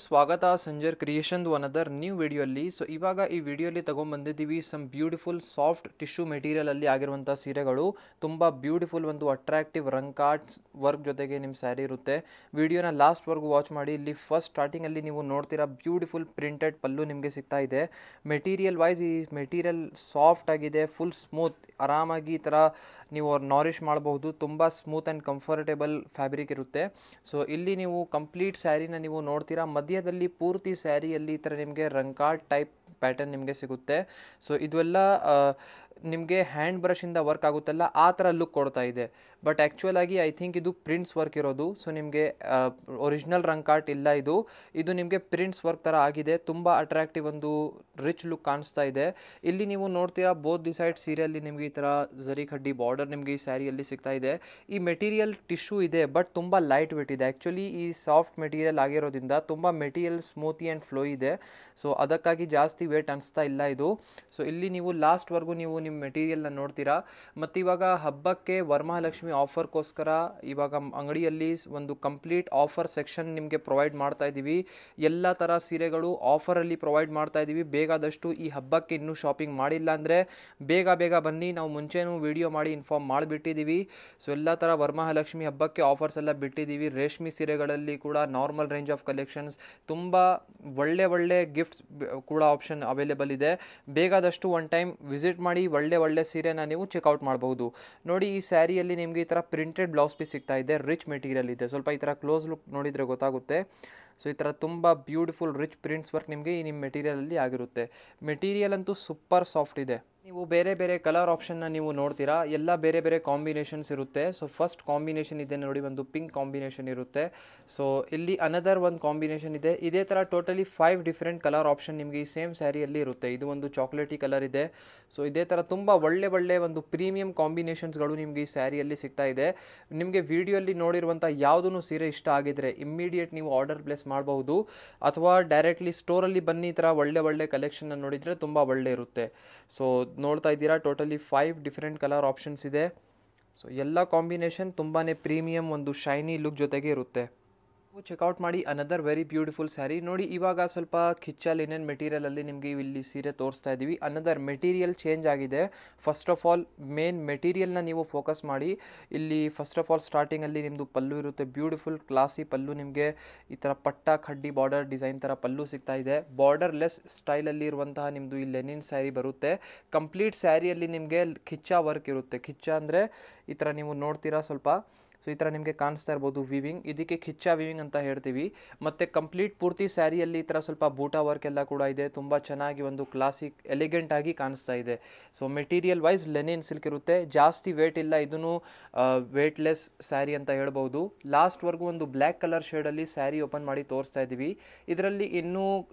ಸ್ವಾಗತ Sanjar creation another new ವಿಡಿಯೋಲಿ. So ಇವಾಗ ಈ ವಿಡಿಯೋಲಿ ತಗೊಂಡ್ಬಂದಿದ್ದೀವಿ some beautiful soft tissue material ಅಲ್ಲಿ ಆಗಿರುವಂಥ ಸೀರೆಗಳು. ತುಂಬ ಬ್ಯೂಟಿಫುಲ್ ಒಂದು ಅಟ್ರಾಕ್ಟಿವ್ ರಂಕಾಟ್ಸ್ ವರ್ಕ್ ಜೊತೆಗೆ ನಿಮ್ಮ ಸ್ಯಾರಿ ಇರುತ್ತೆ. ವಿಡಿಯೋನ ಲಾಸ್ಟ್ವರೆಗೂ ವಾಚ್ ಮಾಡಿ. ಇಲ್ಲಿ ಫಸ್ಟ್ ಸ್ಟಾರ್ಟಿಂಗಲ್ಲಿ ನೀವು ನೋಡ್ತೀರಾ ಬ್ಯೂಟಿಫುಲ್ ಪ್ರಿಂಟೆಡ್ ಪಲ್ಲು ನಿಮಗೆ ಸಿಗ್ತಾ ಇದೆ. ಮೆಟೀರಿಯಲ್ ವೈಸ್ ಈ ಮೆಟೀರಿಯಲ್ ಸಾಫ್ಟ್ ಆಗಿದೆ, ಫುಲ್ ಸ್ಮೂತ್, ಆರಾಮಾಗಿ ಈ ಥರ ನೀವು ನಾರಿಷ್ ಮಾಡಬಹುದು. ತುಂಬ ಸ್ಮೂತ್ ಆ್ಯಂಡ್ ಕಂಫರ್ಟೇಬಲ್ ಫ್ಯಾಬ್ರಿಕ್ ಇರುತ್ತೆ. ಸೊ ಇಲ್ಲಿ ನೀವು ಕಂಪ್ಲೀಟ್ ಸ್ಯಾರಿನ ನೀವು ನೋಡ್ತೀರಾ. ಮಧ್ಯದಲ್ಲಿ ಪೂರ್ತಿ ಸ್ಯಾರಿಯಲ್ಲಿ ಈ ಥರ ನಿಮಗೆ ರಂಕಾಟ್ ಟೈಪ್ ಪ್ಯಾಟರ್ನ್ ನಿಮಗೆ ಸಿಗುತ್ತೆ. ಸೊ ಇದೆಲ್ಲ ನಿಮಗೆ ಹ್ಯಾಂಡ್ ಬ್ರಷಿಂದ ವರ್ಕ್ ಆಗುತ್ತಲ್ಲ ಆ ಥರ ಲುಕ್ ಕೊಡ್ತಾ ಇದೆ. ಬಟ್ ಆ್ಯಕ್ಚುಯಲ್ ಆಗಿ ಐ ಥಿಂಕ್ ಇದು ಪ್ರಿಂಟ್ಸ್ ವರ್ಕ್ ಇರೋದು. ಸೊ ನಿಮಗೆ ಒರಿಜಿನಲ್ ರಂಕಾಟ್ ಇಲ್ಲ, ಇದು ನಿಮಗೆ ಪ್ರಿಂಟ್ಸ್ ವರ್ಕ್ ಥರ ಆಗಿದೆ. ತುಂಬ ಅಟ್ರಾಕ್ಟಿವ್ ಒಂದು ರಿಚ್ ಲುಕ್ ಕಾಣಿಸ್ತಾ ಇದೆ. ಇಲ್ಲಿ ನೀವು ನೋಡ್ತೀರಾ ಬೋತ್ ದಿ ಸೈಡ್ ಸೀರೆಯಲ್ಲಿ ನಿಮಗೆ ಈ ಥರ ಜರಿ ಕಡ್ಡಿ ಬಾರ್ಡರ್ ನಿಮಗೆ ಈ ಸ್ಯಾರಿಯಲ್ಲಿ ಸಿಗ್ತಾ ಇದೆ. ಈ ಮೆಟೀರಿಯಲ್ ಟಿಶ್ಯೂ ಇದೆ ಬಟ್ ತುಂಬ ಲೈಟ್ ವೇಟ್ ಇದೆ. ಆ್ಯಕ್ಚುಲಿ ಈ ಸಾಫ್ಟ್ ಮೆಟೀರಿಯಲ್ ಆಗಿರೋದ್ರಿಂದ ತುಂಬ ಮೆಟೀರಿಯಲ್ ಸ್ಮೂತಿ ಆ್ಯಂಡ್ ಫ್ಲೋ ಇದೆ. ಸೊ ಅದಕ್ಕಾಗಿ ಜಾಸ್ತಿ ವೇಟ್ ಅನಿಸ್ತಾ ಇಲ್ಲ ಇದು. ಸೊ ಇಲ್ಲಿ ನೀವು ಲಾಸ್ಟ್ವರೆಗೂ ನೀವು ನಿಮ್ಮ ಮೆಟೀರಿಯಲ್ನ ನೋಡ್ತೀರಾ. ಮತ್ತು ಇವಾಗ ಹಬ್ಬಕ್ಕೆ ವರಮಹಾಲಕ್ಷ್ಮಿ ಆಫರ್ಗೋಸ್ಕರ ಇವಾಗ ಅಂಗಡಿಯಲ್ಲಿ ಒಂದು ಕಂಪ್ಲೀಟ್ ಆಫರ್ ಸೆಕ್ಷನ್ ನಿಮಗೆ ಪ್ರೊವೈಡ್ ಮಾಡ್ತಾ ಇದ್ದೀವಿ. ಎಲ್ಲ ಥರ ಸೀರೆಗಳು ಆಫರಲ್ಲಿ ಪ್ರೊವೈಡ್ ಮಾಡ್ತಾ ಇದ್ದೀವಿ. ಬೇಕಾದಷ್ಟು ಈ ಹಬ್ಬಕ್ಕೆ ಇನ್ನೂ ಶಾಪಿಂಗ್ ಮಾಡಿಲ್ಲ ಅಂದರೆ ಬೇಗ ಬನ್ನಿ. ನಾವು ಮುಂಚೆನೂ ವಿಡಿಯೋ ಮಾಡಿ ಇನ್ಫಾರ್ಮ್ ಮಾಡಿಬಿಟ್ಟಿದ್ದೀವಿ. ಸೊ ಎಲ್ಲ ಥರ ವರಮಹಾಲಕ್ಷ್ಮಿ ಹಬ್ಬಕ್ಕೆ ಆಫರ್ಸ್ ಎಲ್ಲ ಬಿಟ್ಟಿದ್ದೀವಿ. ರೇಷ್ಮೆ ಸೀರೆಗಳಲ್ಲಿ ಕೂಡ ನಾರ್ಮಲ್ ರೇಂಜ್ ಆಫ್ ಕಲೆಕ್ಷನ್ಸ್, ತುಂಬ ಒಳ್ಳೆ ಗಿಫ್ಟ್ಸ್ ಕೂಡ ಆಪ್ಷನ್ ಅವೈಲೇಬಲ್ ಇದೆ. ಬೇಕಾದಷ್ಟು ಒನ್ ಟೈಮ್ ವಿಸಿಟ್ ಮಾಡಿ ಒಳ್ಳೆ ಸೀರೆನ ನೀವು ಚೆಕ್ಔಟ್ ಮಾಡಬಹುದು. ನೋಡಿ ಈ ಸ್ಯಾರಿಯಲ್ಲಿ ನಿಮಗೆ ಈ ಥರ ಪ್ರಿಂಟೆಡ್ ಬ್ಲೌಸ್ ಪೀಸ್ ಸಿಗ್ತಾ ಇದೆ. ರಿಚ್ ಮೆಟೀರಿಯಲ್ ಇದೆ. ಸ್ವಲ್ಪ ಈ ಥರ ಕ್ಲೋಸ್ ಲುಕ್ ನೋಡಿದರೆ ಗೊತ್ತಾಗುತ್ತೆ. ಸೊ ಈ ಥರ ತುಂಬ ಬ್ಯೂಟಿಫುಲ್ ರಿಚ್ ಪ್ರಿಂಟ್ಸ್ ವರ್ಕ್ ನಿಮಗೆ ಈ ನಿಮ್ಮ ಮೆಟೀರಿಯಲಲ್ಲಿ ಆಗಿರುತ್ತೆ. ಮೆಟೀರಿಯಲ್ ಅಂತೂ ಸೂಪರ್ ಸಾಫ್ಟ್ ಇದೆ. ನೀವು ಬೇರೆ ಕಲರ್ ಆಪ್ಷನ್ನ ನೀವು ನೋಡ್ತೀರಾ. ಎಲ್ಲ ಬೇರೆ ಕಾಂಬಿನೇಷನ್ಸ್ ಇರುತ್ತೆ. ಸೊ ಫಸ್ಟ್ ಕಾಂಬಿನೇಷನ್ ಇದೆ ನೋಡಿ, ಒಂದು ಪಿಂಕ್ ಕಾಂಬಿನೇಷನ್ ಇರುತ್ತೆ. ಸೊ ಇಲ್ಲಿ ಅನದರ್ ಒಂದು ಕಾಂಬಿನೇಷನ್ ಇದೆ. ಇದೇ ಥರ ಟೋಟಲಿ 5 ಡಿಫ್ರೆಂಟ್ ಕಲರ್ ಆಪ್ಷನ್ ನಿಮಗೆ ಈ ಸೇಮ್ ಸ್ಯಾರಿಯಲ್ಲಿ ಇರುತ್ತೆ. ಇದು ಒಂದು ಚಾಕ್ಲೇಟಿ ಕಲರ್ ಇದೆ. ಸೊ ಇದೇ ಥರ ತುಂಬ ಒಳ್ಳೆ ಒಂದು ಪ್ರೀಮಿಯಂ ಕಾಂಬಿನೇಷನ್ಸ್ಗಳು ನಿಮಗೆ ಈ ಸ್ಯಾರಿಯಲ್ಲಿ ಸಿಗ್ತಾ ಇದೆ. ನಿಮಗೆ ವಿಡಿಯೋಲ್ಲಿ ನೋಡಿರುವಂಥ ಯಾವುದೂ ಸೀರೆ ಇಷ್ಟ ಆಗಿದ್ರೆ ಇಮ್ಮಿಡಿಯೇಟ್ ನೀವು ಆರ್ಡರ್ ಪ್ಲೇಸ್ ಮಾಡಬಹುದು. ಅಥವಾ ಡೈರೆಕ್ಟ್ಲಿ ಸ್ಟೋರಲ್ಲಿ ಬನ್ನಿ, ಈ ಥರ ಒಳ್ಳೆ ಕಲೆಕ್ಷನ್ನ ನೋಡಿದರೆ ತುಂಬ ಒಳ್ಳೆ ಇರುತ್ತೆ. ಸೊ ನೋಡ್ತಾ ಇದ್ದೀರಾ ಟೋಟಲಿ 5 ಡಿಫ್ರೆಂಟ್ ಕಲರ್ ಆಪ್ಷನ್ಸ್ ಇದೆ. ಸೊ ಎಲ್ಲ ಕಾಂಬಿನೇಷನ್ ತುಂಬಾ ಪ್ರೀಮಿಯಂ ಒಂದು ಶೈನಿ ಲುಕ್ ಜೊತೆಗೆ ಇರುತ್ತೆ. ಚೆಕ್ಔಟ್ ಮಾಡಿ ಅನದರ್ ವೆರಿ ಬ್ಯೂಟಿಫುಲ್ ಸ್ಯಾರಿ. ನೋಡಿ ಇವಾಗ ಸ್ವಲ್ಪ ಖಿಚ್ಚ ಲಿನೆನ್ ಮೆಟೀರಿಯಲಲ್ಲಿ ನಿಮಗೆ ಇಲ್ಲಿ ಸೀರೆ ತೋರಿಸ್ತಾ ಇದ್ದೀವಿ. ಅನದರ್ ಮೆಟೀರಿಯಲ್ ಚೇಂಜ್ ಆಗಿದೆ. ಫಸ್ಟ್ ಆಫ್ ಆಲ್ ಮೇನ್ ಮೆಟೀರಿಯಲ್ನ ನೀವು ಫೋಕಸ್ ಮಾಡಿ. ಇಲ್ಲಿ ಫಸ್ಟ್ ಆಫ್ ಆಲ್ ಸ್ಟಾರ್ಟಿಂಗಲ್ಲಿ ನಿಮ್ಮದು ಪಲ್ಲು ಇರುತ್ತೆ. ಬ್ಯೂಟಿಫುಲ್ ಕ್ಲಾಸಿ ಪಲ್ಲು, ನಿಮಗೆ ಈ ಥರ ಪಟ್ಟ ಖಡ್ಡಿ ಬಾರ್ಡರ್ ಡಿಸೈನ್ ಥರ ಪಲ್ಲು ಸಿಗ್ತಾ ಇದೆ. ಬಾರ್ಡರ್ ಲೆಸ್ ಸ್ಟೈಲಲ್ಲಿ ಇರುವಂತಹ ನಿಮ್ಮದು ಈ ಲೆನಿನ್ ಸ್ಯಾರಿ ಬರುತ್ತೆ. ಕಂಪ್ಲೀಟ್ ಸ್ಯಾರಿಯಲ್ಲಿ ನಿಮಗೆ ಖಿಚ್ಚ ವರ್ಕ್ ಇರುತ್ತೆ. ಖಿಚ್ಚ ಅಂದರೆ ಈ ಥರ ನೀವು ನೋಡ್ತೀರಾ ಸ್ವಲ್ಪ. ಸೊ ಈ ಥರ ನಿಮಗೆ ಕಾಣಿಸ್ತಾ ಇರ್ಬೋದು ವಿವಿಂಗ್, ಇದಕ್ಕೆ ಖಿಚ್ಚ ವಿವಿಂಗ್ ಅಂತ ಹೇಳ್ತೀವಿ. ಮತ್ತು ಕಂಪ್ಲೀಟ್ ಪೂರ್ತಿ ಸ್ಯಾರಿಯಲ್ಲಿ ಈ ಥರ ಸ್ವಲ್ಪ ಬೂಟಾ ವರ್ಕ್ ಎಲ್ಲ ಕೂಡ ಇದೆ. ತುಂಬ ಚೆನ್ನಾಗಿ ಒಂದು ಕ್ಲಾಸಿಕ್ ಎಲಿಗೆಂಟ್ ಆಗಿ ಕಾಣಿಸ್ತಾ ಇದೆ. So material wise linen silk ಇರುತ್ತೆ. ಜಾಸ್ತಿ ವೇಟ್ ಇಲ್ಲ, ಇದನ್ನು ವೇಟ್ಲೆಸ್ ಸ್ಯಾರಿ ಅಂತ ಹೇಳ್ಬೋದು. ಲಾಸ್ಟ್ವರೆಗೂ ಒಂದು ಬ್ಲ್ಯಾಕ್ ಕಲರ್ ಶೇಡಲ್ಲಿ ಸ್ಯಾರಿ ಓಪನ್ ಮಾಡಿ ತೋರಿಸ್ತಾ ಇದ್ದೀವಿ. ಇದರಲ್ಲಿ ಇನ್ನೂ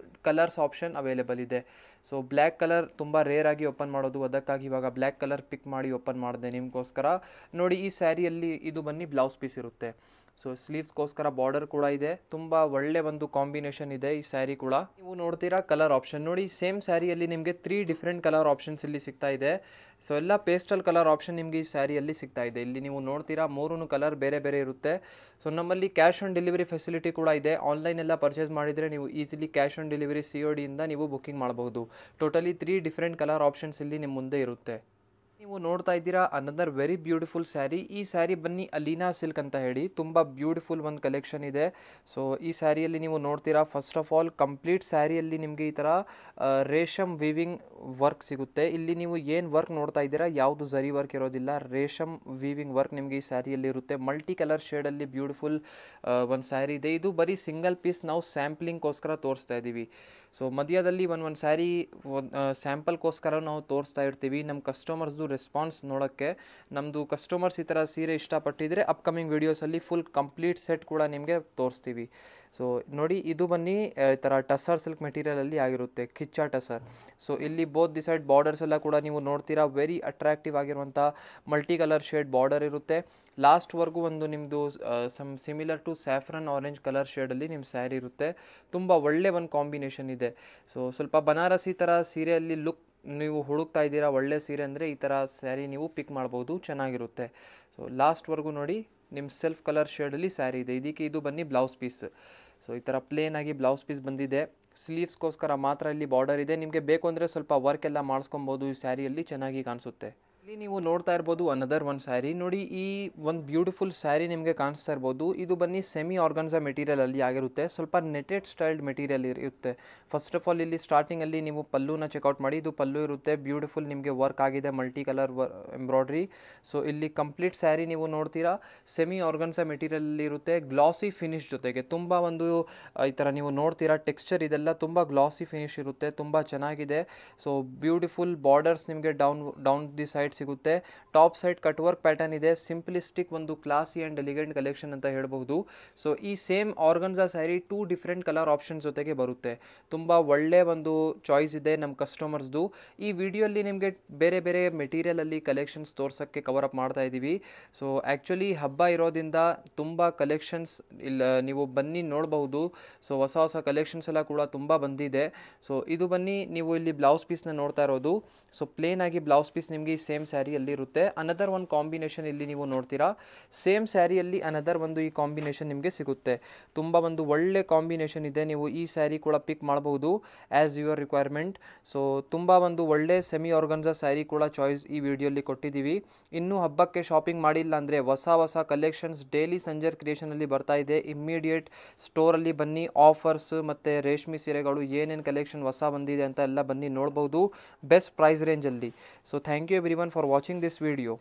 ಕಲರ್ಸ್ ಆಪ್ಷನ್ ಅವೈಲೇಬಲ್ ಇದೆ. ಸೊ ಬ್ಲ್ಯಾಕ್ ಕಲರ್ ತುಂಬ ರೇರ್ ಆಗಿ ಓಪನ್ ಮಾಡೋದು, ಅದಕ್ಕಾಗಿ ಇವಾಗ ಬ್ಲ್ಯಾಕ್ ಕಲರ್ ಪಿಕ್ ಮಾಡಿ ಓಪನ್ ಮಾಡಿದೆ ನಿಮಗೋಸ್ಕರ. ನೋಡಿ ಈ ಸ್ಯಾರಿಯಲ್ಲಿ ಇದು ಬನ್ನಿ ಬ್ಲೌಸ್ ಪೀಸ್ ಇರುತ್ತೆ. ಸೊ ಸ್ಲೀವ್ಸ್ಗೋಸ್ಕರ ಬಾರ್ಡರ್ ಕೂಡ ಇದೆ. ತುಂಬ ಒಳ್ಳೆ ಒಂದು ಕಾಂಬಿನೇಷನ್ ಇದೆ ಈ ಸ್ಯಾರಿ ಕೂಡ. ನೀವು ನೋಡ್ತೀರಾ ಕಲರ್ ಆಪ್ಷನ್ ನೋಡಿ, ಸೇಮ್ ಸ್ಯಾರಿಯಲ್ಲಿ ನಿಮಗೆ 3 ಡಿಫ್ರೆಂಟ್ ಕಲರ್ ಆಪ್ಷನ್ಸ್ ಇಲ್ಲಿ ಸಿಗ್ತಾ ಇದೆ. ಸೊ ಎಲ್ಲ ಪೇಸ್ಟಲ್ ಕಲರ್ ಆಪ್ಷನ್ ನಿಮಗೆ ಈ ಸ್ಯಾರಿಯಲ್ಲಿ ಸಿಗ್ತಾ ಇದೆ. ಇಲ್ಲಿ ನೀವು ನೋಡ್ತೀರಾ 3 ಕಲರ್ ಬೇರೆ ಇರುತ್ತೆ. ಸೊ ನಮ್ಮಲ್ಲಿ ಕ್ಯಾಶ್ ಆನ್ ಡೆಲಿವರಿ ಫೆಸಿಲಿಟಿ ಕೂಡ ಇದೆ. ಆನ್ಲೈನ್ ಎಲ್ಲ ಪರ್ಚೇಸ್ ಮಾಡಿದರೆ ನೀವು easily cash on delivery COD ಇಂದ ನೀವು ಬುಕ್ಕಿಂಗ್ ಮಾಡಬಹುದು. ಟೋಟಲಿ 3 ಡಿಫ್ರೆಂಟ್ ಕಲರ್ ಆಪ್ಷನ್ಸ್ ಇಲ್ಲಿ ನಿಮ್ಮ ಮುಂದೆ ಇರುತ್ತೆ. ನೀವು ನೋಡ್ತಾ ಇದ್ದೀರಾ ಅನದರ್ ವೆರಿ ಬ್ಯೂಟಿಫುಲ್ ಸ್ಯಾರಿ. ಈ ಸ್ಯಾರಿ ಬನ್ನಿ ಅಲೀನಾ ಸಿಲ್ಕ್ ಅಂತ ಹೇಳಿ, ತುಂಬ ಬ್ಯೂಟಿಫುಲ್ ಒಂದು ಕಲೆಕ್ಷನ್ ಇದೆ. ಸೊ ಈ ಸ್ಯಾರಿಯಲ್ಲಿ ನೀವು ನೋಡ್ತೀರಾ ಫಸ್ಟ್ ಆಫ್ ಆಲ್ ಕಂಪ್ಲೀಟ್ ಸ್ಯಾರಿಯಲ್ಲಿ ನಿಮಗೆ ಈ ಥರ ರೇಷಮ್ ವಿವಿಂಗ್ ವರ್ಕ್ ಸಿಗುತ್ತೆ. ಇಲ್ಲಿ ನೀವು ಏನು ವರ್ಕ್ ನೋಡ್ತಾ ಇದ್ದೀರಾ ಯಾವುದು ಜರಿ ವರ್ಕ್ ಇರೋದಿಲ್ಲ, ರೇಷಮ್ ವಿವಿಂಗ್ ವರ್ಕ್ ನಿಮಗೆ ಈ ಸ್ಯಾರಿಯಲ್ಲಿ ಇರುತ್ತೆ. ಮಲ್ಟಿ ಕಲರ್ ಶೇಡಲ್ಲಿ ಬ್ಯೂಟಿಫುಲ್ ಒಂದು ಸ್ಯಾರಿ ಇದೆ. ಇದು ಬರೀ ಸಿಂಗಲ್ ಪೀಸ್ ನಾವು ಸ್ಯಾಂಪ್ಲಿಂಗ್ಗೋಸ್ಕರ ತೋರಿಸ್ತಾ ಇದ್ದೀವಿ. ಸೊ ಮಧ್ಯದಲ್ಲಿ ಒಂದು ಸ್ಯಾರಿ ಸ್ಯಾಂಪಲ್ಗೋಸ್ಕರ ನಾವು ತೋರಿಸ್ತಾ ಇರ್ತೀವಿ. ನಮ್ಮ ಕಸ್ಟಮರ್ಸ್ದು ರೆಸ್ಪಾನ್ಸ್ ನೋಡೋಕ್ಕೆ. ನಮ್ಮದು ಕಸ್ಟಮರ್ಸ್ ಈ ಥರ ಸೀರೆ ಇಷ್ಟಪಟ್ಟಿದ್ರೆ ಅಪ್ಕಮಿಂಗ್ ವೀಡಿಯೋಸಲ್ಲಿ ಫುಲ್ ಕಂಪ್ಲೀಟ್ ಸೆಟ್ ಕೂಡ ನಿಮಗೆ ತೋರಿಸ್ತೀವಿ. ಸೊ ನೋಡಿ, ಇದು ಬನ್ನಿ ಈ ಥರ ಟಸರ್ ಸಿಲ್ಕ್ ಮೆಟೀರಿಯಲಲ್ಲಿ ಆಗಿರುತ್ತೆ, ಕಿಚ್ಚ ಟಸರ್. ಸೊ ಇಲ್ಲಿ ಬೋತ್ ದಿ ಸೈಡ್ ಬಾರ್ಡರ್ಸ್ ಎಲ್ಲ ಕೂಡ ನೀವು ನೋಡ್ತೀರಾ, ವೆರಿ ಅಟ್ರಾಕ್ಟಿವ್ ಆಗಿರುವಂಥ ಮಲ್ಟಿ ಕಲರ್ ಶೇಡ್ ಬಾರ್ಡರ್ ಇರುತ್ತೆ. ಲಾಸ್ಟ್ವರೆಗೂ ಒಂದು ನಿಮ್ಮದು similar to saffron orange colour ಶೇಡಲ್ಲಿ ನಿಮ್ಮ ಸ್ಯಾರಿ ಇರುತ್ತೆ. ತುಂಬ ಒಳ್ಳೆ ಒಂದು ಕಾಂಬಿನೇಷನ್ ಇದೆ. ಸೊ ಸ್ವಲ್ಪ ಬನಾರಸಿ ಥರ ಸೀರೆಯಲ್ಲಿ ಲುಕ್ ನೀವು ಹುಡುಕ್ತಾ ಇದ್ದೀರಾ, ಒಳ್ಳೆ ಸೀರೆ ಅಂದರೆ ಈ ಥರ ಸ್ಯಾರಿ ನೀವು ಪಿಕ್ ಮಾಡ್ಬೋದು, ಚೆನ್ನಾಗಿರುತ್ತೆ. ಸೊ ಲಾಸ್ಟ್ವರೆಗೂ ನೋಡಿ, ನಿಮ್ಮ ಸೆಲ್ಫ್ ಕಲರ್ ಶೇಡಲ್ಲಿ ಸ್ಯಾರಿ ಇದೆ. ಇದಕ್ಕೆ ಇದು ಬನ್ನಿ ಬ್ಲೌಸ್ ಪೀಸ್. ಸೊ ಈ ಥರ ಪ್ಲೇನ್ ಆಗಿ ಬ್ಲೌಸ್ ಪೀಸ್ ಬಂದಿದೆ. ಸ್ಲೀವ್ಸ್ಗೋಸ್ಕರ ಮಾತ್ರ ಇಲ್ಲಿ ಬಾರ್ಡರ್ ಇದೆ. ನಿಮಗೆ ಬೇಕು ಅಂದರೆ ಸ್ವಲ್ಪ ವರ್ಕ್ ಎಲ್ಲ ಮಾಡಿಸ್ಕೊಬೋದು, ಈ ಸ್ಯಾರಿಯಲ್ಲಿ ಚೆನ್ನಾಗಿ ಕಾಣಿಸುತ್ತೆ. ಇಲ್ಲಿ ನೀವು ನೋಡ್ತಾ ಇರ್ಬೋದು ಅನದರ್ ಒಂದು ಸ್ಯಾರಿ. ನೋಡಿ, ಈ ಒಂದು ಬ್ಯೂಟಿಫುಲ್ ಸ್ಯಾರಿ ನಿಮಗೆ ಕಾಣಿಸ್ತಾ ಇರ್ಬೋದು. ಇದು ಬನ್ನಿ ಸೆಮಿ ಆರ್ಗನ್ಸಾ ಮೆಟೀರಿಯಲಲ್ಲಿ ಆಗಿರುತ್ತೆ. ಸ್ವಲ್ಪ ನೆಟೆಡ್ ಸ್ಟೈಲ್ಡ್ ಮೆಟೀರಿಯಲ್ ಇರುತ್ತೆ. ಫಸ್ಟ್ ಆಫ್ ಆಲ್ ಇಲ್ಲಿ ಸ್ಟಾರ್ಟಿಂಗಲ್ಲಿ ನೀವು ಪಲ್ಲುನ ಚೆಕ್ಔಟ್ ಮಾಡಿ. ಇದು ಪಲ್ಲು ಇರುತ್ತೆ, ಬ್ಯೂಟಿಫುಲ್ ನಿಮಗೆ ವರ್ಕ್ ಆಗಿದೆ, ಮಲ್ಟಿ ಕಲರ್ ಎಂಬ್ರಾಯ್ಡ್ರಿ. ಸೊ ಇಲ್ಲಿ ಕಂಪ್ಲೀಟ್ ಸ್ಯಾರಿ ನೀವು ನೋಡ್ತೀರಾ, ಸೆಮಿ ಆರ್ಗನ್ಸಾ ಮೆಟೀರಿಯಲ್ ಇರುತ್ತೆ, ಗ್ಲಾಸಿ ಫಿನಿಶ್ ಜೊತೆಗೆ. ತುಂಬ ಒಂದು ಈ ಥರ ನೀವು ನೋಡ್ತೀರಾ ಟೆಕ್ಸ್ಚರ್, ಇದೆಲ್ಲ ತುಂಬ ಗ್ಲಾಸಿ ಫಿನಿಶ್ ಇರುತ್ತೆ, ತುಂಬ ಚೆನ್ನಾಗಿದೆ. ಸೊ ಬ್ಯೂಟಿಫುಲ್ ಬಾರ್ಡರ್ಸ್ ನಿಮಗೆ ಡೌನ್ ದಿ ಸೈಡ್ ಸಿಗುತ್ತೆ. Top side cut work pattern ಇದೆ. ಸಿಂಪ್ಲಿಸ್ಟಿಕ್ ಒಂದು ಕ್ಲಾಸಿ ಆ್ಯಂಡ್ ಎಲಿಗೆಂಟ್ ಕಲೆಕ್ಷನ್ ಅಂತ ಹೇಳ್ಬಹುದು. ಸೊ ಈ same organza sari 2 different colour options ಜೊತೆಗೆ ಬರುತ್ತೆ. ತುಂಬ ಒಳ್ಳೆ ಒಂದು ಚಾಯ್ಸ್ ಇದೆ ನಮ್ಮ ಕಸ್ಟಮರ್ಸ್ದು. ಈ ವಿಡಿಯೋಲಿ ನಿಮಗೆ ಬೇರೆ ಬೇರೆ ಮೆಟೀರಿಯಲಲ್ಲಿ ಕಲೆಕ್ಷನ್ಸ್ ತೋರ್ಸೋಕ್ಕೆ ಕವರ್ ಅಪ್ ಮಾಡ್ತಾ ಇದ್ದೀವಿ. ಸೊ ಆ್ಯಕ್ಚುಲಿ ಹಬ್ಬ ಇರೋದ್ರಿಂದ ತುಂಬ ಕಲೆಕ್ಷನ್ಸ್ ಇಲ್ಲ, ನೀವು ಬನ್ನಿ ನೋಡಬಹುದು. ಸೊ ಹೊಸ ಹೊಸ ಕಲೆಕ್ಷನ್ಸ್ ಎಲ್ಲ ಕೂಡ ತುಂಬ ಬಂದಿದೆ. ಸೊ ಇದು ಬನ್ನಿ, ನೀವು ಇಲ್ಲಿ ಬ್ಲೌಸ್ ಪೀಸ್ನ ನೋಡ್ತಾ ಇರೋದು. ಸೊ ಪ್ಲೇನ್ ಆಗಿ ಬ್ಲೌಸ್ ಪೀಸ್ ನಿಮಗೆ ಈ ಸೇಮ್ ಸ್ಯಾರಿಯಲ್ಲಿ ಇರುತ್ತೆ. ಅನದರ್ ಒಂದು ಕಾಂಬಿನೇಷನ್ ಇಲ್ಲಿ ನೀವು ನೋಡ್ತೀರಾ, ಸೇಮ್ ಸ್ಯಾರಿಯಲ್ಲಿ ಅನದರ್ ಒಂದು ಈ ಕಾಂಬಿನೇಷನ್ ನಿಮಗೆ ಸಿಗುತ್ತೆ. ತುಂಬ ಒಂದು ಒಳ್ಳೆ ಕಾಂಬಿನೇಷನ್ ಇದೆ. ನೀವು ಈ ಸ್ಯಾರಿ ಕೂಡ ಪಿಕ್ ಮಾಡಬಹುದು ಆ್ಯಸ್ ಯುವರ್ ರಿಕ್ವೈರ್ಮೆಂಟ್. ಸೊ ತುಂಬ ಒಂದು ಒಳ್ಳೆ ಸೆಮಿ ಆರ್ಗನ್ಸಾ ಸ್ಯಾರಿ ಕೂಡ ಚಾಯ್ಸ್ ಈ ವಿಡಿಯೋಲಿ ಕೊಟ್ಟಿದ್ದೀವಿ. ಇನ್ನೂ ಹಬ್ಬಕ್ಕೆ ಶಾಪಿಂಗ್ ಮಾಡಿಲ್ಲ ಅಂದರೆ ಹೊಸ ಕಲೆಕ್ಷನ್ಸ್ ಡೈಲಿ ಸಂಜರ್ ಕ್ರಿಯೇಷನಲ್ಲಿ ಬರ್ತಾ ಇದೆ. ಇಮ್ಮಿಡಿಯೇಟ್ ಸ್ಟೋರಲ್ಲಿ ಬನ್ನಿ, ಆಫರ್ಸ್ ಮತ್ತು ರೇಷ್ಮೆ ಸೀರೆಗಳು ಏನೇನು ಕಲೆಕ್ಷನ್ ಹೊಸ ಬಂದಿದೆ ಅಂತ ಎಲ್ಲ ಬನ್ನಿ ನೋಡ್ಬೋದು, ಬೆಸ್ಟ್ ಪ್ರೈಸ್ ರೇಂಜಲ್ಲಿ. So thank you everyone for watching this video.